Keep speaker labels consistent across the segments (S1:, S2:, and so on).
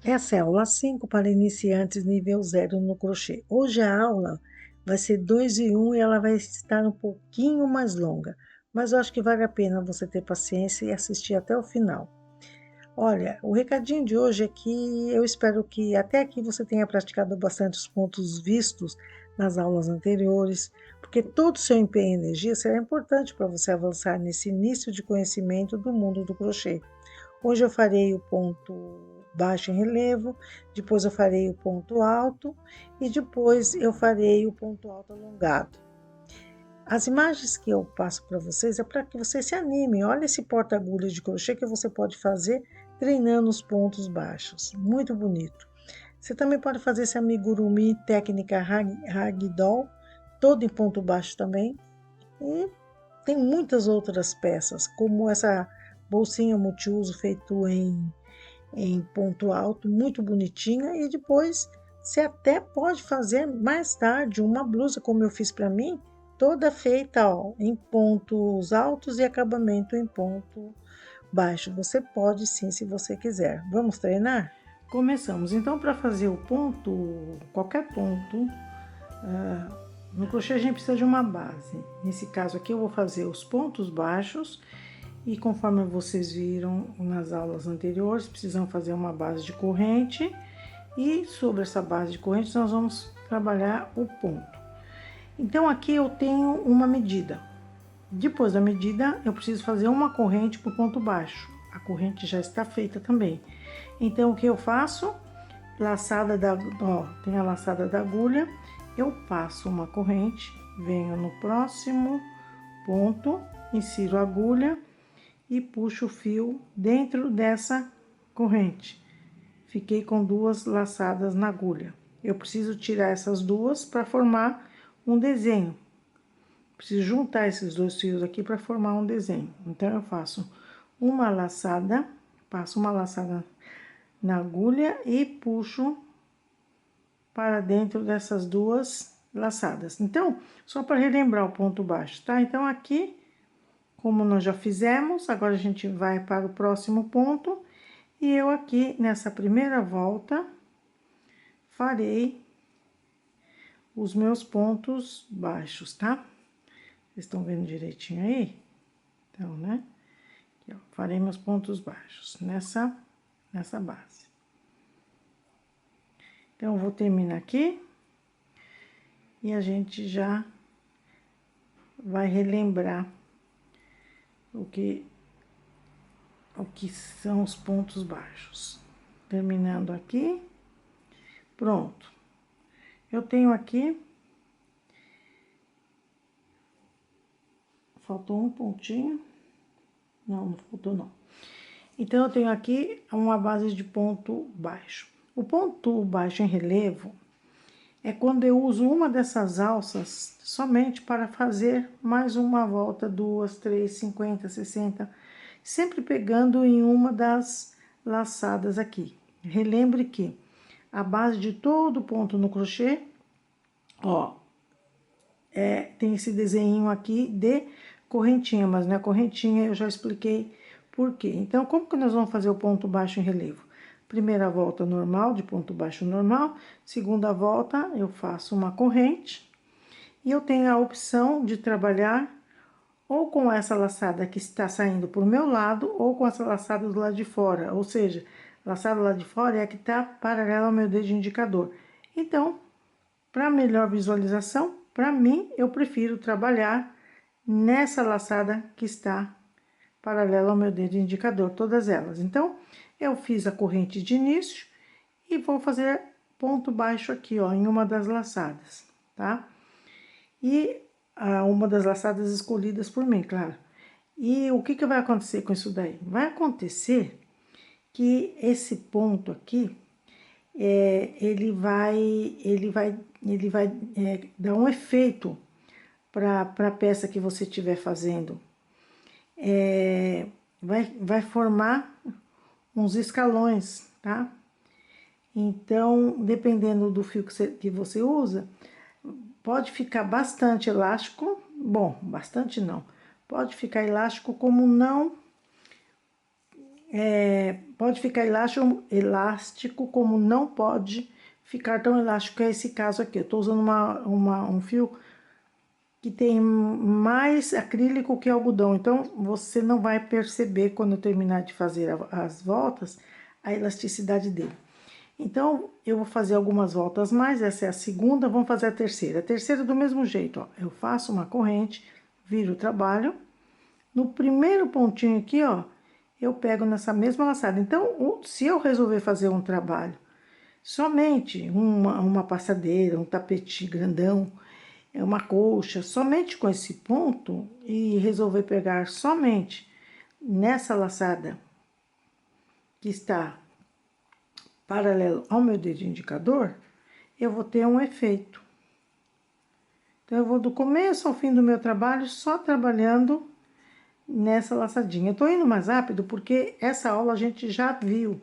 S1: Essa é a aula 5 para iniciantes nível 0 no crochê. Hoje a aula vai ser 2 em 1 e ela vai estar um pouquinho mais longa, mas eu acho que vale a pena você ter paciência e assistir até o final. Olha, o recadinho de hoje é que eu espero que até aqui você tenha praticado bastante os pontos vistos nas aulas anteriores, porque todo o seu empenho e energia será importante para você avançar nesse início de conhecimento do mundo do crochê. Hoje eu farei o ponto baixo em relevo, depois eu farei o ponto alto e depois eu farei o ponto alto alongado. As imagens que eu passo para vocês é para que vocês se animem. Olha esse porta-agulhas de crochê que você pode fazer treinando os pontos baixos. Muito bonito. Você também pode fazer esse amigurumi técnica ragdoll, todo em ponto baixo também. E tem muitas outras peças, como essa bolsinha multiuso feito em ponto alto, muito bonitinha. E depois você até pode fazer mais tarde uma blusa, como eu fiz para mim, toda feita ó, em pontos altos e acabamento em ponto baixo. Você pode sim, se você quiser. Vamos treinar? Começamos. Então, para fazer o ponto, qualquer ponto, no crochê a gente precisa de uma base. Nesse caso aqui eu vou fazer os pontos baixos e conforme vocês viram nas aulas anteriores, precisam fazer uma base de corrente e sobre essa base de corrente nós vamos trabalhar o ponto. Então aqui eu tenho uma medida. Depois da medida eu preciso fazer uma corrente para o ponto baixo. A corrente já está feita também. Então o que eu faço? Laçada da, ó, tem a laçada da agulha, eu passo uma corrente, venho no próximo ponto, insiro a agulha e puxo o fio dentro dessa corrente. Fiquei com duas laçadas na agulha. Eu preciso tirar essas duas para formar um desenho. Preciso juntar esses dois fios aqui para formar um desenho. Então, eu faço uma laçada, passo uma laçada na agulha e puxo para dentro dessas duas laçadas. Então, só para relembrar o ponto baixo, tá? Então, aqui, como nós já fizemos, agora a gente vai para o próximo ponto. E eu aqui, nessa primeira volta, farei os meus pontos baixos, tá? Vocês estão vendo direitinho aí? Então, né? Aqui, ó, farei meus pontos baixos nessa base. Então, eu vou terminar aqui e a gente já vai relembrar o que são os pontos baixos. Terminando aqui, pronto. Eu tenho aqui, faltou um pontinho, não faltou não. Então, eu tenho aqui uma base de ponto baixo. O ponto baixo em relevo é quando eu uso uma dessas alças somente para fazer mais uma volta, 2, 3, 50, 60, sempre pegando em uma das laçadas aqui. Relembre que a base de todo ponto no crochê, ó, tem esse desenho aqui de correntinha, mas não é correntinha, eu já expliquei por quê. Então, como que nós vamos fazer o ponto baixo em relevo? Primeira volta normal, de ponto baixo normal, segunda volta eu faço uma corrente, e eu tenho a opção de trabalhar ou com essa laçada que está saindo pro meu lado, ou com essa laçada do lado de fora, ou seja, laçada do lado de fora é a que está paralela ao meu dedo indicador. Então, para melhor visualização, para mim, eu prefiro trabalhar nessa laçada que está paralela ao meu dedo indicador, todas elas. Então, eu fiz a corrente de início e vou fazer ponto baixo aqui, ó, em uma das laçadas, tá? E uma das laçadas escolhidas por mim, claro. E o que que vai acontecer com isso daí? Vai acontecer que esse ponto aqui, ele vai dar um efeito para a peça que você estiver fazendo. Vai formar uns escalões, tá? Então, dependendo do fio que você usa, pode ficar bastante elástico, bom, bastante não, pode ficar elástico como não pode ficar elástico, como não pode ficar tão elástico, que é esse caso aqui. Eu tô usando um fio que tem mais acrílico que algodão, então você não vai perceber quando eu terminar de fazer as voltas, a elasticidade dele. Então, eu vou fazer algumas voltas mais, essa é a segunda, vamos fazer a terceira. A terceira do mesmo jeito, ó, eu faço uma corrente, viro o trabalho, no primeiro pontinho aqui, ó, eu pego nessa mesma laçada. Então, se eu resolver fazer um trabalho, somente uma passadeira, um tapete grandão, uma colcha, somente com esse ponto, e resolver pegar somente nessa laçada que está paralelo ao meu dedo indicador, eu vou ter um efeito. Então, eu vou do começo ao fim do meu trabalho só trabalhando nessa laçadinha. Eu tô indo mais rápido porque essa aula a gente já viu.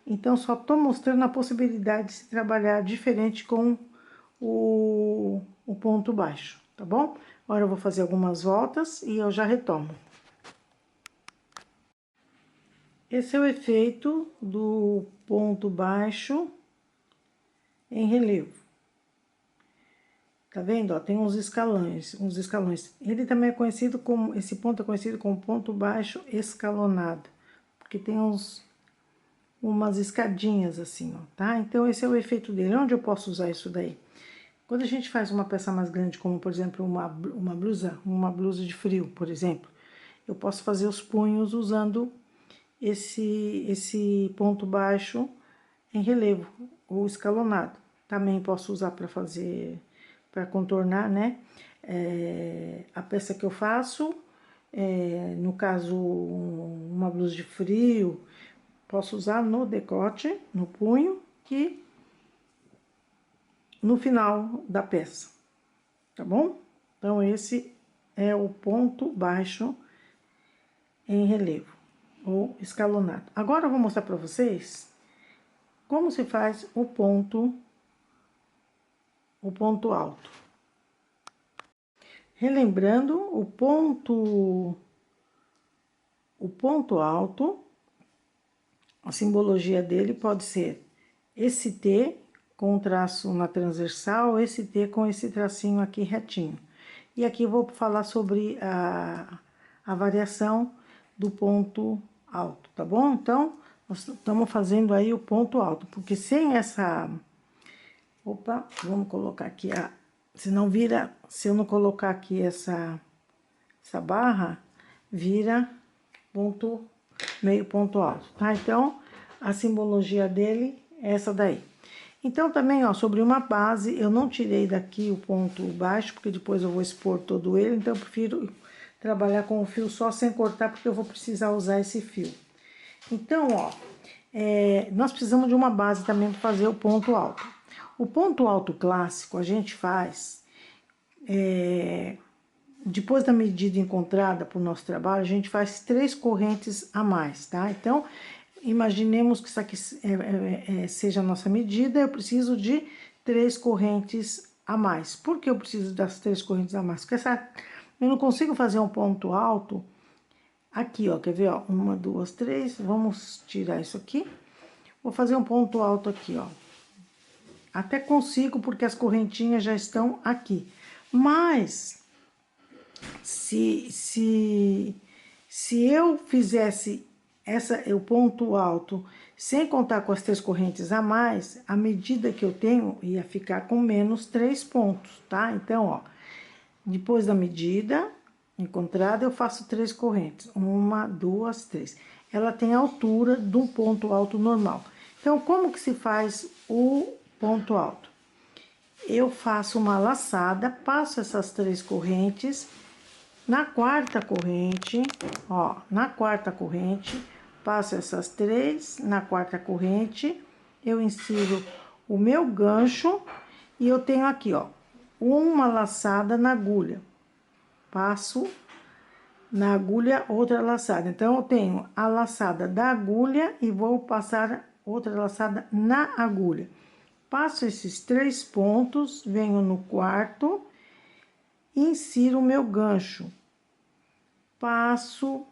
S1: Então, só tô mostrando a possibilidade de se trabalhar diferente com o ponto baixo, tá bom? Agora eu vou fazer algumas voltas e eu já retomo. Esse é o efeito do ponto baixo em relevo. Tá vendo? Ó, tem uns escalões. Ele também é conhecido como, esse ponto é conhecido como ponto baixo escalonado, porque tem umas escadinhas assim, ó, tá? Então, esse é o efeito dele. Onde eu posso usar isso daí? Quando a gente faz uma peça mais grande, como, por exemplo, uma blusa de frio, por exemplo, eu posso fazer os punhos usando esse ponto baixo em relevo ou escalonado. Também posso usar para fazer, para contornar, né? A peça que eu faço, no caso, uma blusa de frio, posso usar no decote, no punho, e no final da peça, tá bom? Então, esse é o ponto baixo em relevo ou escalonado. Agora, eu vou mostrar para vocês como se faz o ponto alto. Relembrando, o ponto alto, a simbologia dele pode ser esse T com um traço na transversal, esse T com esse tracinho aqui retinho. E aqui eu vou falar sobre a variação do ponto alto, tá bom? Então, nós estamos fazendo aí o ponto alto, porque sem essa... Opa, vamos colocar aqui se não vira, se eu não colocar aqui essa barra, vira meio ponto alto, tá? Então, a simbologia dele é essa daí. Então, também, ó, sobre uma base, eu não tirei daqui o ponto baixo, porque depois eu vou expor todo ele, então eu prefiro trabalhar com o fio só sem cortar, porque eu vou precisar usar esse fio. Então, ó, nós precisamos de uma base também para fazer o ponto alto. O ponto alto clássico a gente faz, depois da medida encontrada para o nosso trabalho, a gente faz 3 correntes a mais, tá? Então, imaginemos que isso aqui seja a nossa medida, eu preciso de 3 correntes a mais. Por que eu preciso das 3 correntes a mais? Porque eu não consigo fazer um ponto alto aqui, ó, quer ver, ó? 1, 2, 3, vamos tirar isso aqui. Vou fazer um ponto alto aqui, ó. Até consigo, porque as correntinhas já estão aqui. Mas, se eu fizesse o ponto alto sem contar com as 3 correntes a mais, a medida que eu tenho ia ficar com menos 3 pontos, tá? Então, ó, depois da medida encontrada, eu faço 3 correntes. 1, 2, 3. Ela tem a altura de um ponto alto normal. Então, como que se faz o ponto alto? Eu faço uma laçada, passo essas 3 correntes, na quarta corrente, ó, na quarta corrente, passo essas 3, na quarta corrente, eu insiro o meu gancho e eu tenho aqui, ó, uma laçada na agulha. Passo na agulha outra laçada. Então, eu tenho a laçada da agulha e vou passar outra laçada na agulha. Passo esses 3 pontos, venho no quarto, insiro o meu gancho. Passo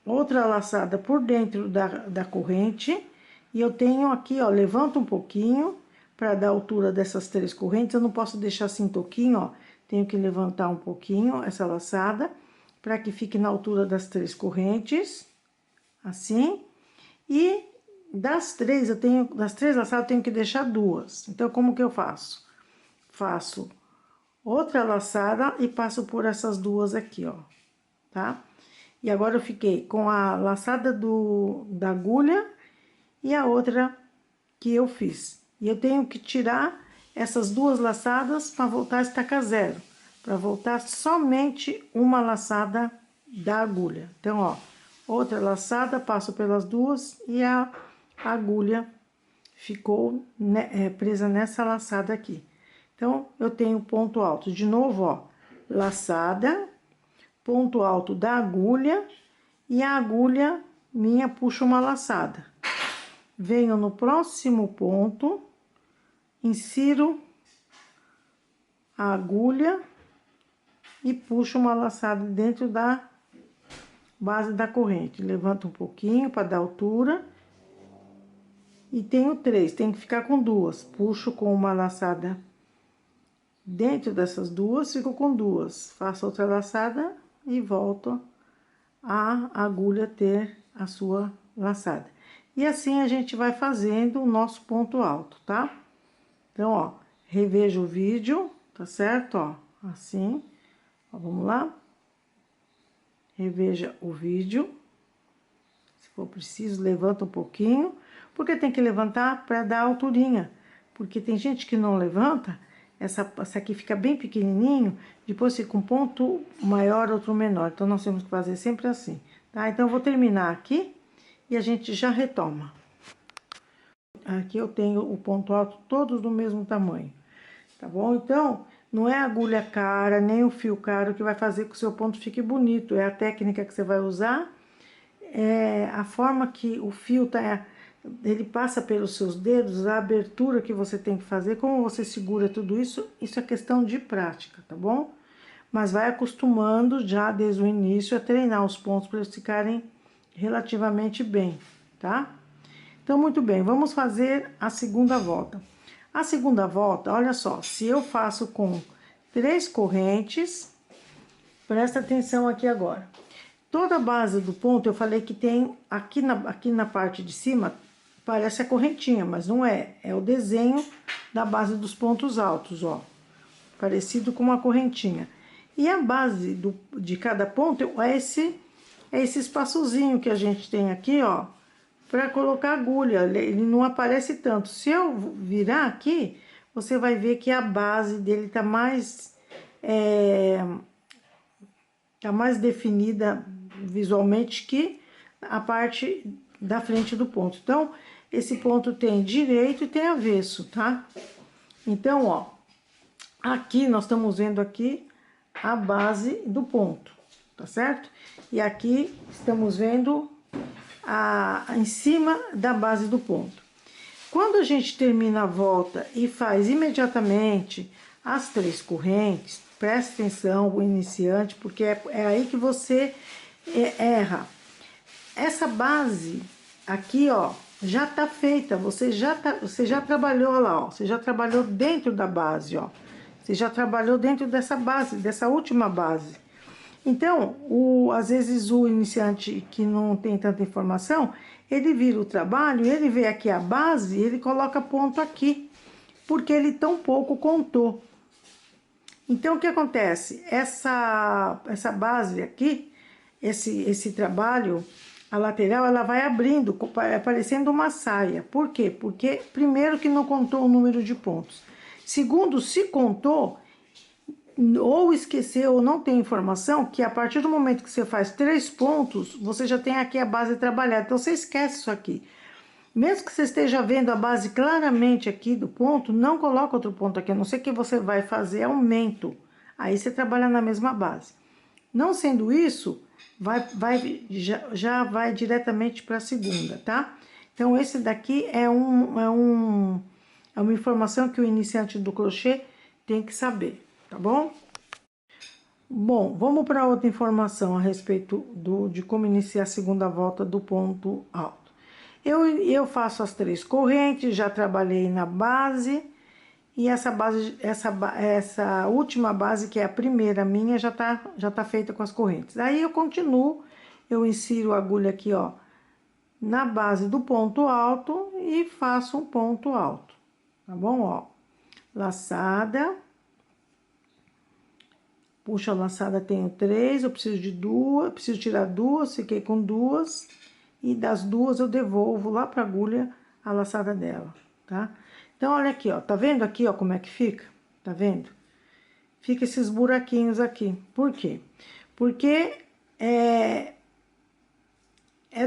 S1: outra laçada por dentro da corrente, e eu tenho aqui, ó, levanto um pouquinho para dar a altura dessas 3 correntes. Eu não posso deixar assim toquinho, ó, tenho que levantar um pouquinho essa laçada para que fique na altura das 3 correntes, assim. E das 3 laçadas eu tenho que deixar 2. Então, como que eu faço? Faço outra laçada e passo por essas 2 aqui, ó, tá? E agora eu fiquei com a laçada da agulha e a outra que eu fiz. E eu tenho que tirar essas 2 laçadas para voltar a estaca zero, para voltar somente uma laçada da agulha. Então, ó, outra laçada, passo pelas 2 e a agulha ficou, né, presa nessa laçada aqui. Então, eu tenho ponto alto. De novo, ó, laçada, ponto alto da agulha, e a agulha minha puxa uma laçada. Venho no próximo ponto, insiro a agulha e puxo uma laçada dentro da base da corrente. Levanto um pouquinho para dar altura. E tenho 3, tem que ficar com 2. Puxo com uma laçada dentro dessas 2, fico com 2. Faço outra laçada e volto a agulha ter a sua laçada. E assim a gente vai fazendo o nosso ponto alto, tá? Então, ó, reveja o vídeo, tá certo? Ó, assim. Ó, vamos lá. Reveja o vídeo. Se for preciso, levanta um pouquinho. Porque tem que levantar para dar alturinha. Porque tem gente que não levanta, essa aqui fica bem pequenininho, depois fica um ponto maior, outro menor. Então, nós temos que fazer sempre assim, tá? Então, eu vou terminar aqui e a gente já retoma. Aqui eu tenho o ponto alto todos do mesmo tamanho, tá bom? Então, não é a agulha cara, nem o fio caro que vai fazer que o seu ponto fique bonito. É a técnica que você vai usar, é a forma que o fio ele passa pelos seus dedos, a abertura que você tem que fazer, como você segura tudo isso, isso é questão de prática, tá bom? Mas vai acostumando já desde o início a treinar os pontos para eles ficarem relativamente bem, tá? Então, muito bem, vamos fazer a segunda volta. A segunda volta, olha só, se eu faço com 3 correntes, presta atenção aqui agora. Toda a base do ponto, eu falei que tem aqui na parte de cima, parece a correntinha, mas não é. É o desenho da base dos pontos altos, ó. Parecido com uma correntinha. E a base de cada ponto é esse espaçozinho que a gente tem aqui, ó, para colocar agulha. Ele não aparece tanto. Se eu virar aqui, você vai ver que a base dele tá mais definida visualmente que a parte da frente do ponto. Então, esse ponto tem direito e tem avesso, tá? Então, ó, aqui nós estamos vendo aqui a base do ponto, tá certo? E aqui estamos vendo em cima da base do ponto. Quando a gente termina a volta e faz imediatamente as 3 correntes, presta atenção, o iniciante, porque é aí que você erra. Essa base aqui, ó, já tá feita, você já trabalhou lá, ó, você já trabalhou dentro da base, ó. Você já trabalhou dentro dessa base, dessa última base. Então, às vezes o iniciante que não tem tanta informação, ele vira o trabalho, ele vê aqui a base, ele coloca ponto aqui, porque ele tão pouco contou. Então, o que acontece? Essa base aqui, esse trabalho, a lateral, ela vai abrindo, parecendo uma saia. Por quê? Porque, primeiro, que não contou o número de pontos. Segundo, se contou, ou esqueceu, ou não tem informação, que a partir do momento que você faz 3 pontos, você já tem aqui a base trabalhada. Então, você esquece isso aqui. Mesmo que você esteja vendo a base claramente aqui do ponto, não coloca outro ponto aqui, a não ser que você vai fazer aumento. Aí você trabalha na mesma base. Não sendo isso, já vai diretamente para a segunda, tá? Então, esse daqui é uma informação que o iniciante do crochê tem que saber, tá bom? Bom, vamos para outra informação a respeito de como iniciar a segunda volta do ponto alto. Eu faço as 3 correntes, já trabalhei na base, e essa última base, que é a primeira minha, já tá feita com as correntes. Aí eu continuo, eu insiro a agulha aqui, ó, na base do ponto alto e faço um ponto alto, tá bom? Ó, laçada. Puxa a laçada, tenho 3, eu preciso de 2, preciso tirar 2, fiquei com 2. E das 2 eu devolvo lá pra agulha a laçada dela, tá? Então, olha aqui, ó, tá vendo aqui, ó, como é que fica? Tá vendo? Fica esses buraquinhos aqui. Por quê? Porque é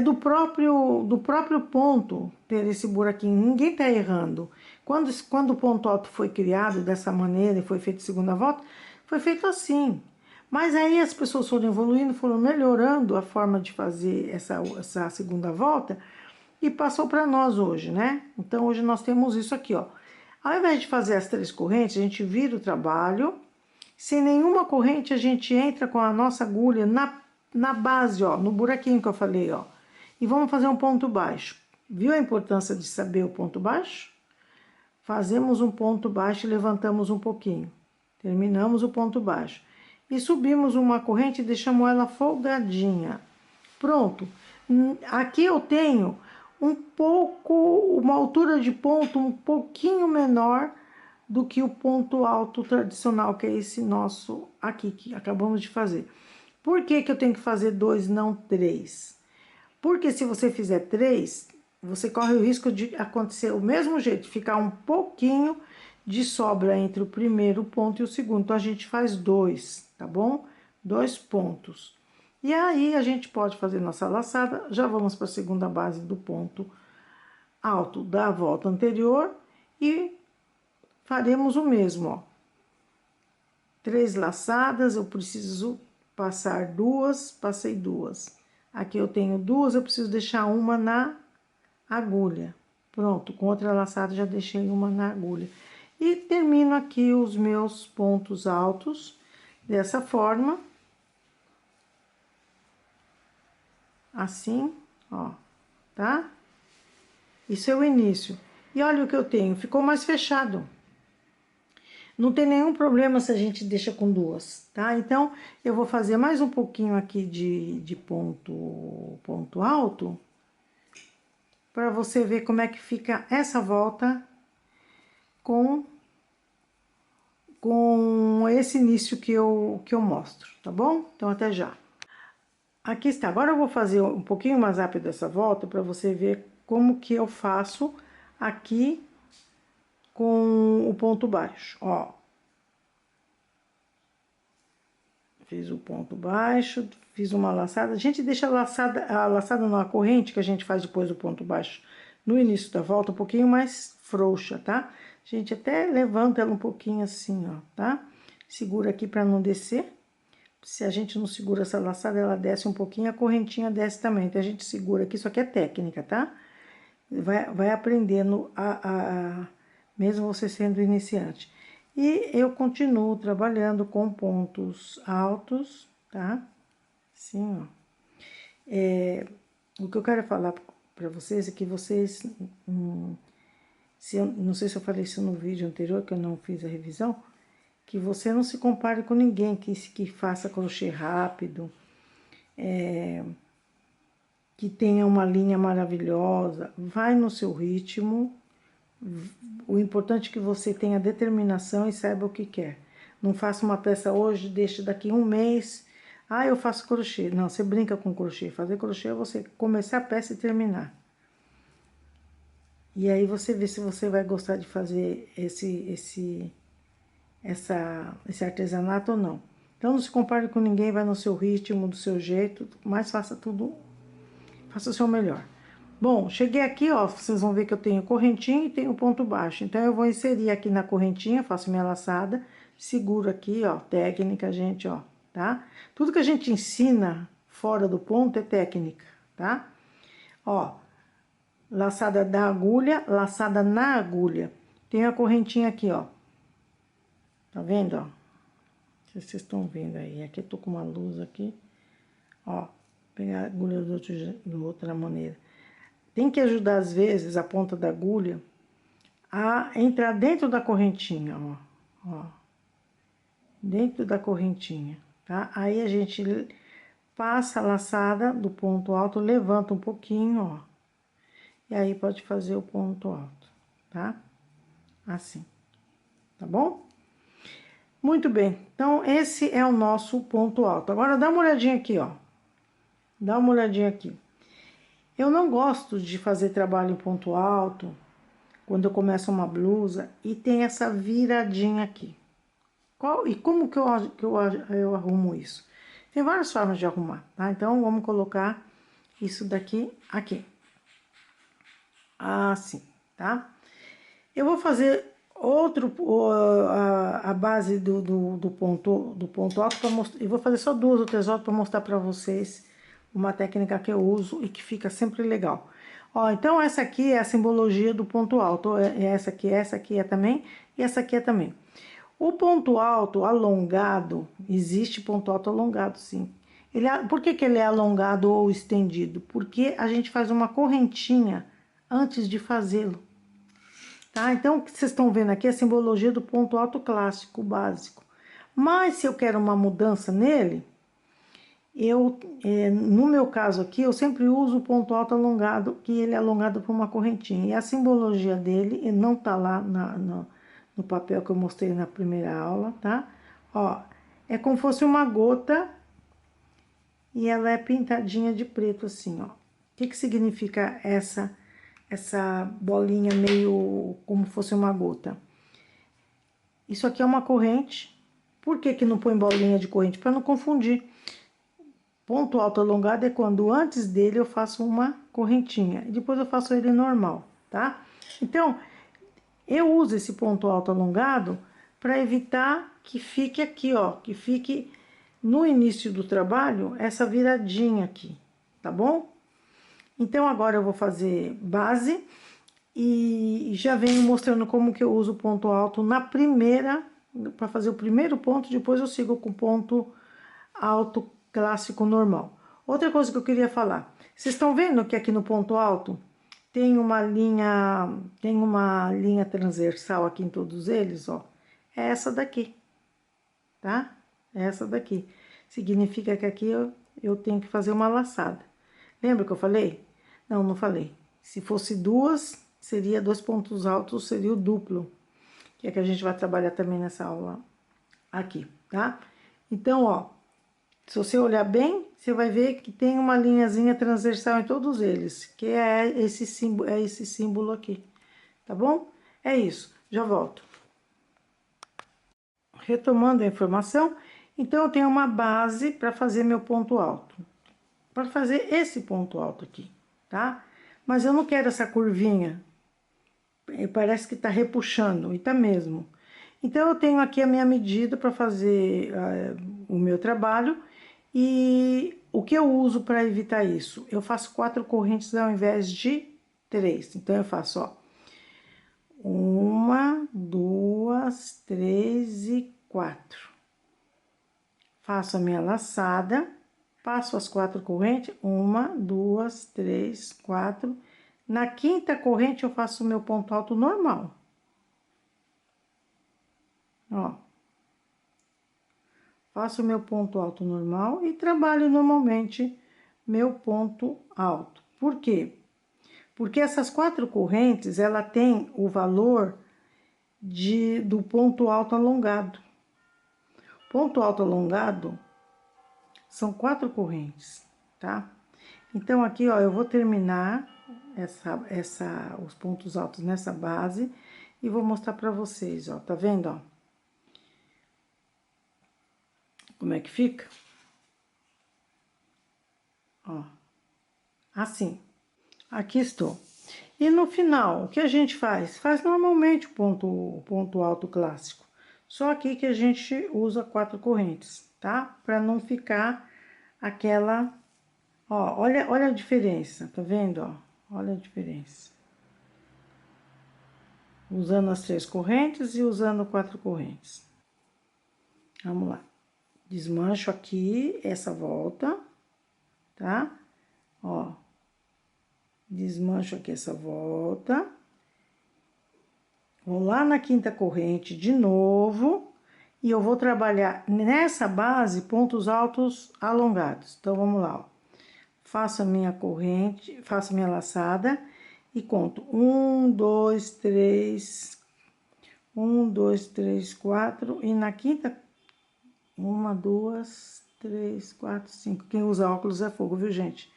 S1: do próprio ponto ter esse buraquinho, ninguém tá errando. Quando o ponto alto foi criado dessa maneira e foi feito segunda volta, foi feito assim. Mas aí as pessoas foram evoluindo, foram melhorando a forma de fazer essa segunda volta e passou para nós hoje, né? Então hoje nós temos isso aqui, ó. Ao invés de fazer as 3 correntes, a gente vira o trabalho. Sem nenhuma corrente, a gente entra com a nossa agulha na base, ó, no buraquinho que eu falei, ó. E vamos fazer um ponto baixo. Viu a importância de saber o ponto baixo? Fazemos um ponto baixo e levantamos um pouquinho. Terminamos o ponto baixo. E subimos uma corrente e deixamos ela folgadinha. Pronto. Aqui eu tenho uma altura de ponto um pouquinho menor do que o ponto alto tradicional, que é esse nosso aqui, que acabamos de fazer. Por que que eu tenho que fazer 2 e não 3? Porque se você fizer 3, você corre o risco de acontecer o mesmo jeito, ficar um pouquinho de sobra entre o primeiro ponto e o segundo. Então, a gente faz 2, tá bom? 2 pontos. E aí, a gente pode fazer nossa laçada. Já vamos para a segunda base do ponto alto da volta anterior e faremos o mesmo, ó. 3 laçadas, eu preciso passar 2, passei 2. Aqui eu tenho 2, eu preciso deixar uma na agulha. Pronto, com outra laçada já deixei uma na agulha. E termino aqui os meus pontos altos dessa forma. Assim, ó, tá? Isso é o início. E olha o que eu tenho, ficou mais fechado. Não tem nenhum problema se a gente deixa com 2, tá? Então, eu vou fazer mais um pouquinho aqui de ponto alto, para você ver como é que fica essa volta com esse início que eu mostro, tá bom? Então, até já. Aqui está. Agora eu vou fazer um pouquinho mais rápido essa volta, para você ver como que eu faço aqui com o ponto baixo, ó. Fiz o ponto baixo, fiz uma laçada. A gente deixa a laçada na corrente que a gente faz depois do ponto baixo no início da volta um pouquinho mais frouxa, tá? A gente até levanta ela um pouquinho assim, ó, tá? Segura aqui para não descer. Se a gente não segura essa laçada, ela desce um pouquinho, a correntinha desce também. Então, a gente segura aqui, isso aqui é técnica, tá? Vai aprendendo mesmo você sendo iniciante. E eu continuo trabalhando com pontos altos, tá? Assim, ó. O que eu quero falar para vocês é que vocês... não sei se eu falei isso no vídeo anterior, que eu não fiz a revisão, que você não se compare com ninguém que faça crochê rápido, que tenha uma linha maravilhosa. Vai no seu ritmo. O importante é que você tenha determinação e saiba o que quer. Não faça uma peça hoje, deixe daqui um mês. Ah, eu faço crochê. Não, você brinca com crochê. Fazer crochê é você começar a peça e terminar. E aí você vê se você vai gostar de fazer esse artesanato ou não. Então, não se compare com ninguém, vai no seu ritmo, do seu jeito, mas faça tudo, faça o seu melhor. Bom, cheguei aqui, ó, vocês vão ver que eu tenho correntinha e tenho ponto baixo. Então, eu vou inserir aqui na correntinha, faço minha laçada, seguro aqui, ó, técnica, gente, ó, tá? Tudo que a gente ensina fora do ponto é técnica, tá? Ó, laçada da agulha, laçada na agulha. Tem a correntinha aqui, ó. Tá vendo, ó? se vocês estão vendo aí. Aqui eu tô com uma luz aqui, ó, pegar a agulha de outra maneira. Tem que ajudar, às vezes, a ponta da agulha a entrar dentro da correntinha, ó, dentro da correntinha, tá? Aí a gente passa a laçada do ponto alto, levanta um pouquinho, ó, e aí pode fazer o ponto alto, tá? Assim, tá bom? Muito bem, então esse é o nosso ponto alto. Agora dá uma olhadinha aqui, ó, dá uma olhadinha aqui. Eu não gosto de fazer trabalho em ponto alto quando eu começo uma blusa e tem essa viradinha aqui. E como que eu arrumo isso? Tem várias formas de arrumar, tá? Então, vamos colocar isso daqui aqui. Assim, tá? Eu vou fazer a base do ponto alto para mostrar. Eu vou fazer só 2 ou 3 voltas para mostrar para vocês uma técnica que eu uso e que fica sempre legal. Ó, então essa aqui é a simbologia do ponto alto. Essa aqui é também, e essa aqui é também. O ponto alto alongado, existe ponto alto alongado, sim. Por que ele é alongado ou estendido? Porque a gente faz uma correntinha antes de fazê-lo. Tá? Então, o que vocês estão vendo aqui é a simbologia do ponto alto clássico, básico. Mas, se eu quero uma mudança nele, no meu caso aqui, eu sempre uso o ponto alto alongado, que ele é alongado por uma correntinha. E a simbologia dele, ele não tá lá no papel que eu mostrei na primeira aula, tá? Ó, é como se fosse uma gota e ela é pintadinha de preto assim, ó. O que significa essa bolinha meio como fosse uma gota? Isso aqui é uma corrente. Por que não põe bolinha de corrente? Para não confundir. Ponto alto alongado é quando antes dele eu faço uma correntinha e depois eu faço ele normal, tá? Então, eu uso esse ponto alto alongado para evitar que fique aqui, ó, que fique no início do trabalho essa viradinha aqui, tá bom? Então, agora eu vou fazer base e já venho mostrando como que eu uso o ponto alto na primeira, para fazer o primeiro ponto, depois eu sigo com o ponto alto clássico normal. Outra coisa que eu queria falar, vocês estão vendo que aqui no ponto alto tem uma linha transversal aqui em todos eles, ó. É essa daqui, tá? É essa daqui. Significa que aqui eu tenho que fazer uma laçada. Lembra que eu falei? Não, não falei. Se fosse duas, seria 2 pontos altos, seria o duplo. Que é que a gente vai trabalhar também nessa aula aqui, tá? Então, ó, se você olhar bem, você vai ver que tem uma linhazinha transversal em todos eles, que é esse símbolo aqui, tá bom? É isso, já volto. Retomando a informação, então eu tenho uma base para fazer meu ponto alto. Para fazer esse ponto alto aqui, tá? Mas eu não quero essa curvinha, parece que tá repuxando, e tá mesmo. Então, eu tenho aqui a minha medida para fazer o meu trabalho. E o que eu uso para evitar isso? Eu faço 4 correntes ao invés de 3. Então, eu faço, ó, 1, 2, 3 e 4. Faço a minha laçada, passo as 4 correntes, 1, 2, 3, 4. Na quinta corrente, eu faço o meu ponto alto normal. Ó. Faço o meu ponto alto normal e trabalho normalmente meu ponto alto. Por quê? Porque essas 4 correntes, ela tem o valor do ponto alto alongado. Ponto alto alongado são 4 correntes, tá? Então, aqui, ó, eu vou terminar os pontos altos nessa base e vou mostrar pra vocês, ó, tá vendo, ó? Como é que fica? Ó, assim. Aqui estou. E no final, o que a gente faz? Faz normalmente o ponto alto clássico. Só aqui que a gente usa 4 correntes, tá? Para não ficar aquela... Ó, olha a diferença, tá vendo, ó? Olha a diferença. Usando as 3 correntes e usando 4 correntes. Vamos lá. Desmancho aqui essa volta, tá? Ó, desmancho aqui essa volta. Vou lá na quinta corrente de novo. E eu vou trabalhar nessa base pontos altos alongados. Então, vamos lá, ó. Faço a minha corrente, faço a minha laçada e conto 1, 2, 3, 1, 2, 3, 4. E na quinta, 1, 2, 3, 4, 5. Quem usa óculos é fogo, viu, gente?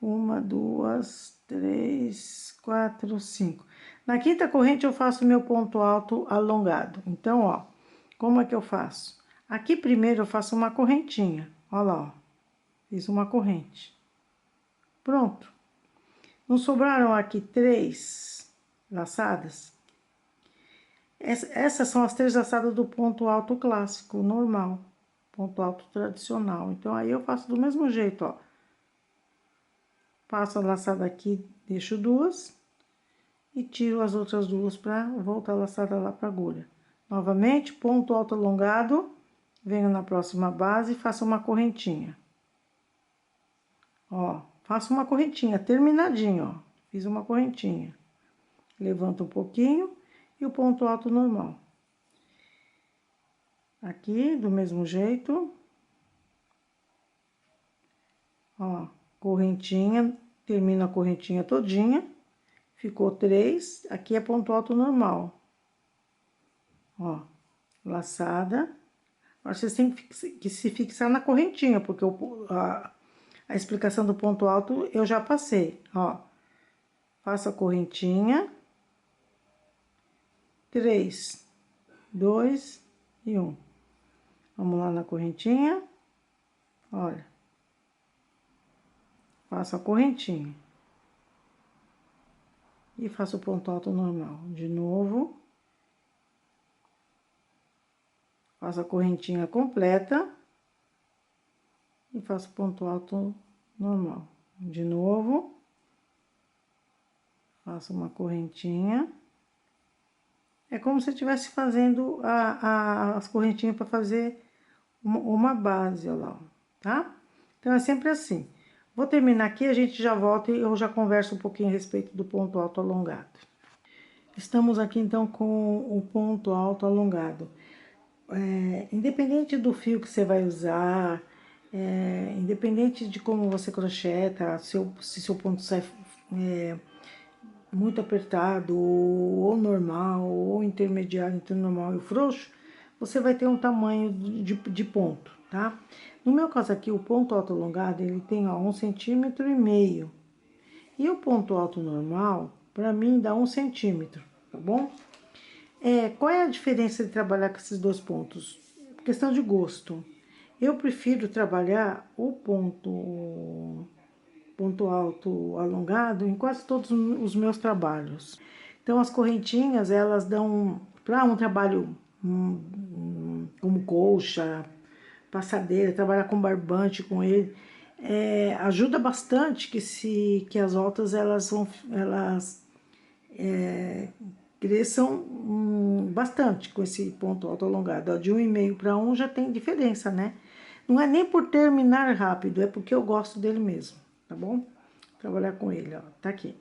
S1: 1, 2, 3, 4, 5. Na quinta corrente eu faço meu ponto alto alongado. Então, ó, como é que eu faço? Aqui primeiro eu faço uma correntinha. Ó lá, ó. Fiz uma corrente. Pronto. Não sobraram aqui 3 laçadas? Essas são as 3 laçadas do ponto alto clássico, normal. Ponto alto tradicional. Então, aí eu faço do mesmo jeito, ó. Passo a laçada aqui, deixo 2 e tiro as outras 2 para voltar a laçada lá para agulha. Novamente, ponto alto alongado, venho na próxima base e faço uma correntinha. Ó, faço uma correntinha terminadinha, ó. Fiz uma correntinha. Levanto um pouquinho e o ponto alto normal. Aqui, do mesmo jeito. Ó, correntinha, termino a correntinha todinha. Ficou 3, aqui é ponto alto normal. Ó, laçada. Agora, vocês têm que se fixar na correntinha, porque a explicação do ponto alto eu já passei, ó. Faço a correntinha. 3, 2 e 1. Vamos lá na correntinha. Olha. Faço a correntinha. E faço o ponto alto normal. De novo. Faço a correntinha completa. E faço ponto alto normal. De novo. Faço uma correntinha. É como se eu estivesse fazendo as correntinhas para fazer uma base, ó lá, tá? Então, é sempre assim. Vou terminar aqui, a gente já volta e eu já converso um pouquinho a respeito do ponto alto alongado. Estamos aqui, então, com o ponto alto alongado. Independente do fio que você vai usar, independente de como você crocheta, se seu ponto sai muito apertado, ou normal, ou intermediário entre o normal e o frouxo, você vai ter um tamanho de ponto, tá? No meu caso aqui, o ponto alto alongado, ele tem, ó, 1,5 cm. E o ponto alto normal, pra mim, dá 1 centímetro, tá bom? Qual é a diferença de trabalhar com esses dois pontos? Questão de gosto. Eu prefiro trabalhar o ponto alto alongado em quase todos os meus trabalhos. Então, as correntinhas, elas dão para um trabalho como colcha, passadeira, trabalhar com barbante com ele, ajuda bastante que as voltas elas cresçam bastante com esse ponto alto alongado. Ó, de 1,5 para 1 já tem diferença, né? Não é nem por terminar rápido, é porque eu gosto dele mesmo, tá bom? Trabalhar com ele, ó, tá aqui.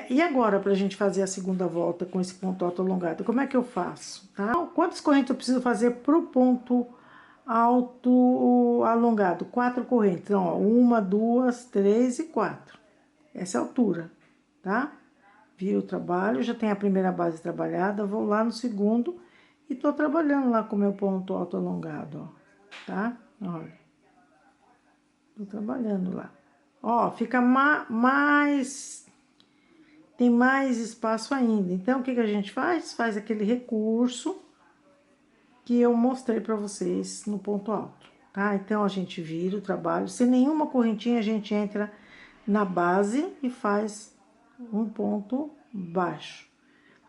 S1: E agora, pra gente fazer a segunda volta com esse ponto alto alongado, como é que eu faço, tá? Quantas correntes eu preciso fazer pro ponto alto alongado? 4 correntes, então, ó, 1, 2, 3 e 4. Essa é a altura, tá? Viro o trabalho, já tem a primeira base trabalhada, vou lá no segundo e tô trabalhando lá com o meu ponto alto alongado, ó, tá? Olha, tô trabalhando lá. Ó, fica tem mais espaço ainda. Então, o que a gente faz? Faz aquele recurso que eu mostrei pra vocês no ponto alto, tá? Então, a gente vira o trabalho, sem nenhuma correntinha, a gente entra na base e faz um ponto baixo.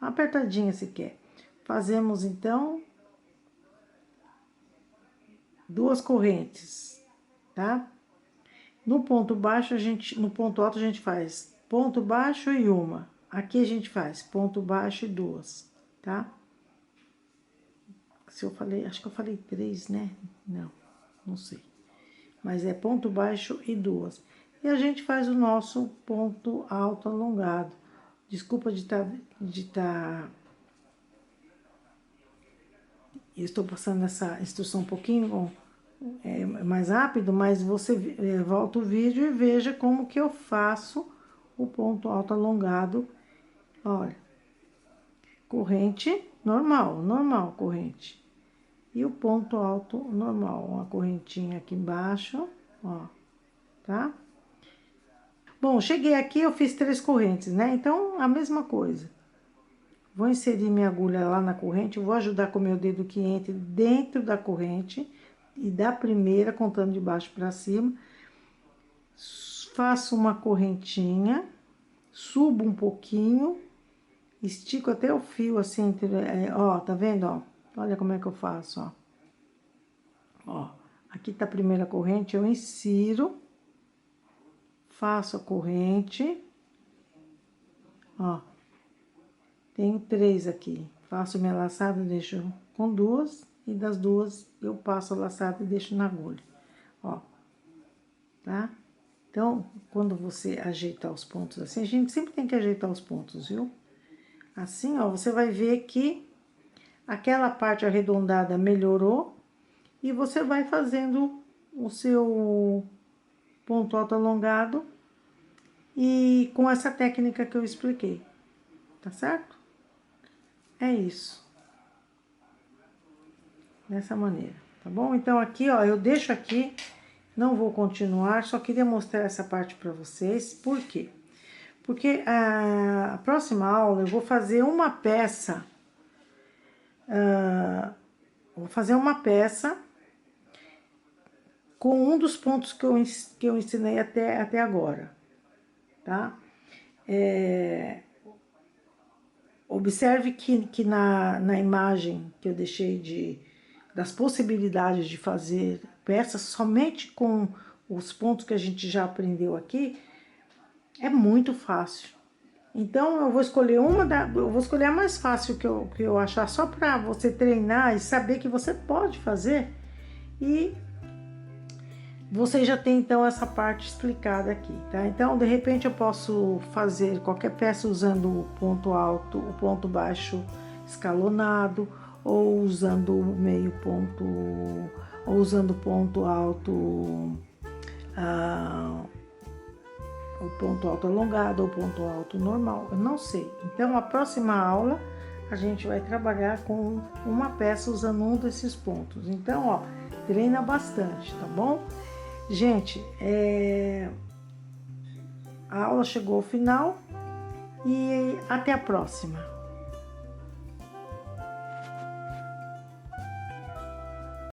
S1: Apertadinha se quer. Fazemos, então, 2 correntes, tá? No ponto baixo, no ponto alto, a gente faz ponto baixo e uma. Aqui a gente faz ponto baixo e 2, tá? Se eu falei, acho que eu falei 3, né? Não sei. Mas é ponto baixo e 2. E a gente faz o nosso ponto alto alongado. Desculpa eu estou passando essa instrução um pouquinho mais rápido, mas você volta o vídeo e veja como que eu faço o ponto alto alongado. Olha, corrente normal corrente. E o ponto alto normal, uma correntinha aqui embaixo, ó, tá? Bom, cheguei aqui, eu fiz 3 correntes, né? Então, a mesma coisa. Vou inserir minha agulha lá na corrente, vou ajudar com o meu dedo que entre dentro da corrente e da primeira, contando de baixo para cima. Faço uma correntinha, subo um pouquinho, estico até o fio assim, ó, tá vendo, ó? Olha como é que eu faço, ó. Ó, aqui tá a primeira corrente, eu insiro, faço a corrente, ó. Tenho 3 aqui. Faço minha laçada, deixo com 2, e das 2 eu passo a laçada e deixo na agulha, ó. Tá? Então, quando você ajeitar os pontos assim, a gente sempre tem que ajeitar os pontos, viu? Assim, ó, você vai ver que aquela parte arredondada melhorou e você vai fazendo o seu ponto alto alongado e com essa técnica que eu expliquei, tá certo? É isso. Dessa maneira, tá bom? Então, aqui, ó, eu deixo aqui, não vou continuar, só queria mostrar essa parte pra vocês. Por quê? Porque a próxima aula eu vou fazer uma peça, com um dos pontos que eu ensinei até agora, tá? Observe que na imagem que eu deixei das possibilidades de fazer peças somente com os pontos que a gente já aprendeu aqui, é muito fácil. Então, eu vou escolher eu vou escolher a mais fácil que eu achar, só para você treinar e saber que você pode fazer. E você já tem, então, essa parte explicada aqui, tá? Então, de repente, eu posso fazer qualquer peça usando o ponto alto, o ponto baixo escalonado, ou usando meio ponto, ou usando ponto alto, o ponto alto alongado, ou ponto alto normal, eu não sei. Então, a próxima aula, a gente vai trabalhar com uma peça usando um desses pontos. Então, ó, treina bastante, tá bom? Gente, a aula chegou ao final e até a próxima.